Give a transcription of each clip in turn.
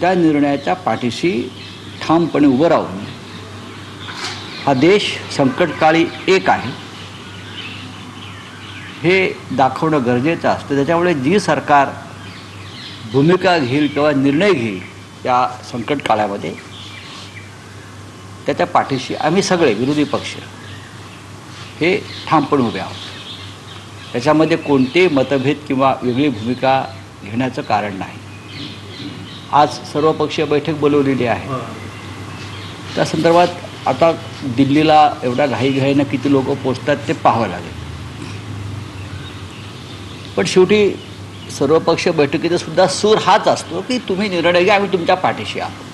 त्या निर्णयाच्या पाठीशी ठामपणे उभं राहून हा देश संकटकाळी एक आहे हे दाखवणं गरजेचं असतं. त्याच्यामुळे जी सरकार भूमिका घेईल किंवा निर्णय घेईल या संकट काळामध्ये त्याच्या पाठीशी आम्ही सगळे विरोधी पक्ष हे ठामपणे उभे आहोत. त्याच्यामध्ये कोणतेही मतभेद किंवा वेगळी भूमिका घेण्याचं कारण नाही. आज सर्वपक्षीय बैठक बोलवलेली आहे. त्या संदर्भात आता दिल्लीला एवढ्या घाईघाईनं किती लोक पोचतात ते पाहावं लागेल. पण शेवटी सर्वपक्षीय बैठकीचा सुद्धा सूर हाच असतो की तुम्ही निर्णय घ्या, आम्ही तुमच्या पाठीशी आहोत.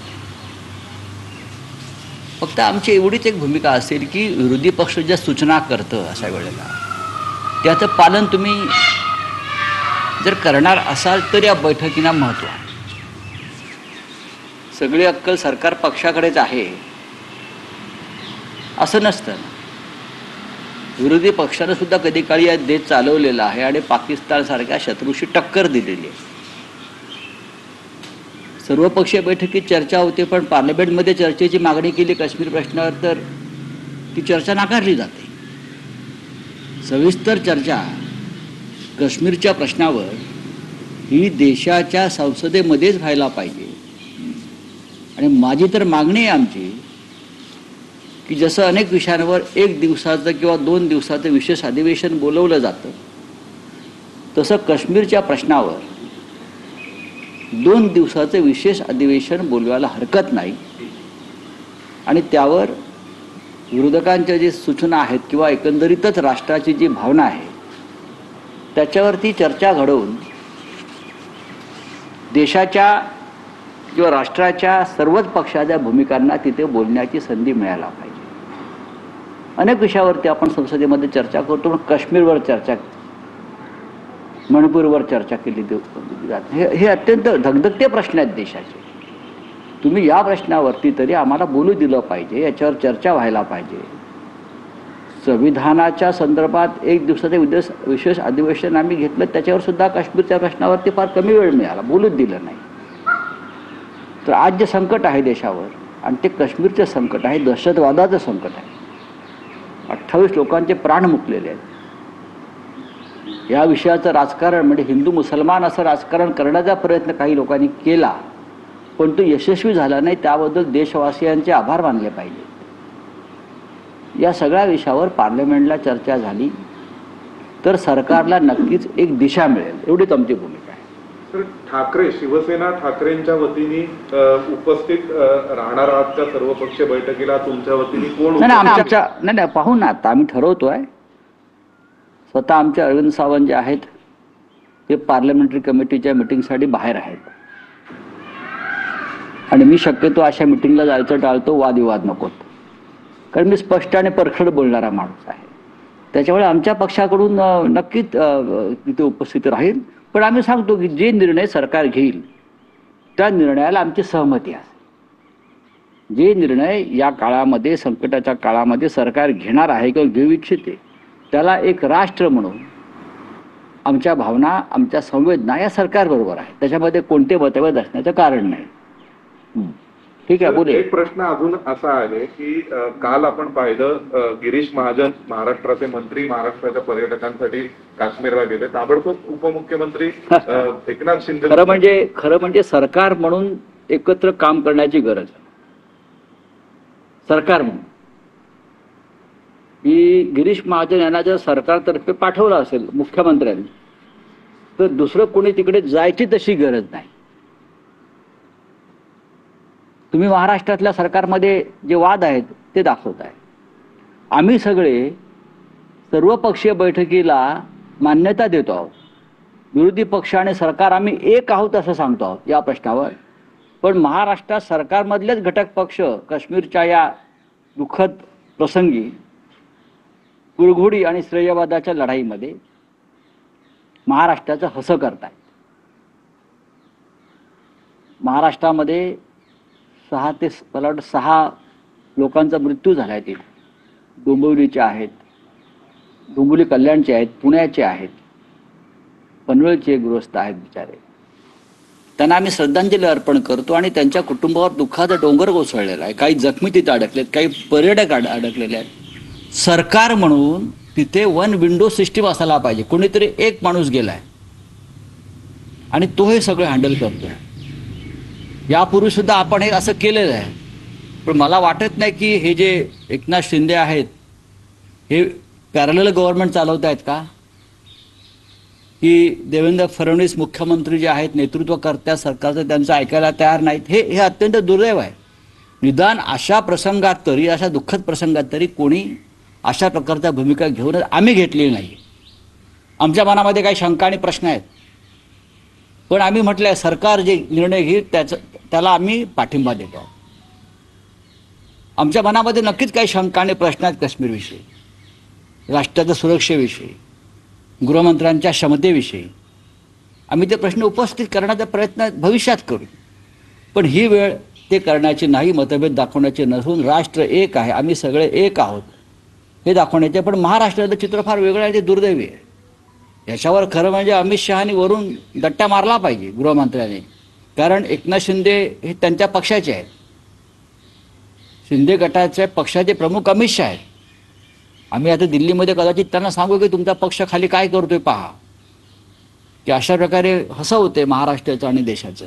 फक्त आमची एवढीच एक भूमिका असेल की विरोधी पक्ष ज्या सूचना करतं अशा वेळेला त्याचं पालन तुम्ही जर करणार असाल तर या बैठकीला महत्त्व आहे. सगळी अक्कल सरकार पक्षाकडेच आहे असं नसतं. विरोधी पक्षानं सुद्धा कधी काळी या देश चालवलेला आहे आणि पाकिस्तानसारख्या शत्रूशी टक्कर दिलेली आहे. सर्वपक्षीय बैठकीत चर्चा होते, पण पार्लमेंटमध्ये चर्चेची मागणी केली काश्मीर प्रश्नावर तर ती चर्चा नाकारली जाते. सविस्तर चर्चा काश्मीरच्या प्रश्नावर ही देशाच्या संसदेमध्येच व्हायला पाहिजे. आणि माझी तर मागणी आहे आमची की जसं अनेक विषयांवर 1 दिवसाचं किंवा 2 दिवसाचं विशेष अधिवेशन बोलवलं जातं तसं काश्मीरच्या प्रश्नावर 2 दिवसाचं विशेष अधिवेशन बोलवायला हरकत नाही. आणि त्यावर विरोधकांच्या जी सूचना आहेत किंवा एकंदरीतच राष्ट्राची जी भावना आहे त्याच्यावरती चर्चा घडवून देशाच्या किंवा राष्ट्राच्या सर्वच पक्षाच्या भूमिकांना तिथे बोलण्याची संधी मिळायला पाहिजे. अनेक विषयावरती आपण संसदेमध्ये चर्चा करतो, पण काश्मीरवर चर्चा, मणिपूरवर चर्चा केली जाते. हे अत्यंत धगधगते प्रश्न आहेत देशाचे. तुम्ही या प्रश्नावरती तरी आम्हाला बोलू दिलं पाहिजे, याच्यावर चर्चा व्हायला पाहिजे. संविधानाच्या संदर्भात 1 दिवसाचं विशेष अधिवेशन आम्ही घेतलं, त्याच्यावर सुद्धा काश्मीरच्या प्रश्नावरती फार कमी वेळ मिळाला, बोलूच दिलं नाही. तर आज जे संकट आहे देशावर आणि ते काश्मीरचं संकट आहे, दहशतवादाचं संकट आहे. 28 लोकांचे प्राण मुकलेले आहेत. या विषयाचं राजकारण म्हणजे हिंदू मुसलमान असं राजकारण करण्याचा प्रयत्न काही लोकांनी केला, पण तो यशस्वी झाला नाही. त्याबद्दल देशवासियांचे आभार मानले पाहिजे. या सगळ्या विषयावर पार्लमेंटला चर्चा झाली तर सरकारला नक्कीच एक दिशा मिळेल, एवढीच आमची भूमिका आहे. तर ठाकरे, शिवसेना ठाकरेंच्या वतीने उपस्थित राहणार आहात का सर्वपक्षीय बैठकीला? तुमच्या वतीने कोण? नाही पाहू ना, आता आम्ही ठरवतोय. स्वतः आमचे अरविंद सावंत जे आहेत ते पार्लमेंटरी कमिटीच्या मिटिंगसाठी बाहेर आहेत आणि मी शक्यतो अशा मिटिंगला जायचं टाळतो, वादविवाद नकोत. कारण मी स्पष्ट आणि परखड बोलणारा माणूस आहे. त्याच्यामुळे आमच्या पक्षाकडून नक्कीच तिथे उपस्थित राहील. पण आम्ही सांगतो की जे निर्णय सरकार घेईल त्या निर्णयाला आमची सहमती आहे. जे निर्णय या काळामध्ये, संकटाच्या काळामध्ये सरकार घेणार आहे किंवा घेऊ इच्छिते त्याला एक राष्ट्र म्हणून आमच्या भावना, आमच्या संवेदना या सरकारबरोबर आहे. त्याच्यामध्ये कोणते मतभेद असण्याचं कारण नाही. ठीक आहे, बोले. एक प्रश्न अजून असा आहे की काल आपण पाहिलं गिरीश महाजन महाराष्ट्राचे मंत्री महाराष्ट्राच्या पर्यटकांसाठी काश्मीरला गेले. ताबडतोब उपमुख्यमंत्री एकनाथ शिंदे. खरं म्हणजे सरकार म्हणून एकत्र काम करण्याची गरज आहे. सरकार म्हणून की गिरीश महाजन यांना जर सरकारतर्फे पाठवलं असेल मुख्यमंत्र्यांनी तर दुसरं कोणी तिकडे जायची तशी गरज नाही. तुम्ही महाराष्ट्रातल्या सरकारमध्ये जे वाद आहेत ते दाखवत आहे. आम्ही सगळे सर्वपक्षीय बैठकीला मान्यता देतो आहोत. विरोधी पक्ष आणि सरकार आम्ही एक आहोत असं सांगतो आहोत या प्रश्नावर. पण महाराष्ट्रात सरकारमधलेच घटक पक्ष काश्मीरच्या या दुःखद प्रसंगी कुरघोडी आणि श्रेयवादाच्या लढाईमध्ये महाराष्ट्राचं हसं करतायत. महाराष्ट्रामध्ये 6 लोकांचा मृत्यू झाला आहे. तिथे डोंबिवलीचे आहेत, डोंबिवली कल्याणचे आहेत, पुण्याचे आहेत, पनवेलचे गृहस्थ आहेत बिचारे. त्यांना आम्ही श्रद्धांजली अर्पण करतो आणि त्यांच्या कुटुंबावर दुःखाचा डोंगर कोसळलेला आहे. काही जखमी तिथे अडकलेत, काही पर्यटक अडकलेले आहेत. सरकार म्हणून तिथे वन विंडो सिस्टीम असायला पाहिजे. कोणीतरी एक माणूस गेलाय आणि तो हे सगळं हँडल करतोय. यापूर्वी सुद्धा आपण हे असं केलेलं आहे. पण मला वाटत नाही की हे जे एकनाथ शिंदे आहेत हे पॅरलल गव्हर्नमेंट चालवत आहेत का, की देवेंद्र फडणवीस मुख्यमंत्री जे आहेत नेतृत्वकर्त्या सरकारचं त्यांचं ऐकायला तयार नाहीत. हे अत्यंत दुर्दैव आहे. निदान अशा प्रसंगात तरी, अशा दुःखद प्रसंगात तरी कोणी अशा प्रकारच्या भूमिका घेऊन आम्ही घेतलेली नाही. आमच्या मनामध्ये काही शंका आणि प्रश्न आहेत, पण आम्ही म्हटलं सरकार जे निर्णय घेईल त्याला आम्ही पाठिंबा देतो. आमच्या मनामध्ये नक्कीच काही शंका आणि प्रश्न आहेत काश्मीरविषयी, राष्ट्राच्या सुरक्षेविषयी, गृहमंत्र्यांच्या क्षमतेविषयी. आम्ही ते प्रश्न उपस्थित करण्याचा प्रयत्न भविष्यात करू. पण ही वेळ ते करण्याची नाही, मतभेद दाखवण्याचे नसून राष्ट्र एक आहे, आम्ही सगळे एक आहोत हे दाखवण्याचे. पण महाराष्ट्राचं चित्र फार वेगळं आहे, ते दुर्दैवी आहे. याच्यावर खरं म्हणजे अमित शहानी वरून दट्टा मारला पाहिजे गृहमंत्र्यांनी, कारण एकनाथ शिंदे हे त्यांच्या पक्षाचे आहेत. शिंदे गटाच्या पक्षाचे प्रमुख अमित शहा आहेत. आम्ही आता दिल्लीमध्ये कदाचित त्यांना सांगू की तुमचा पक्ष खाली काय करतोय पहा, की अशा प्रकारे हसवते महाराष्ट्राचं आणि देशाचं.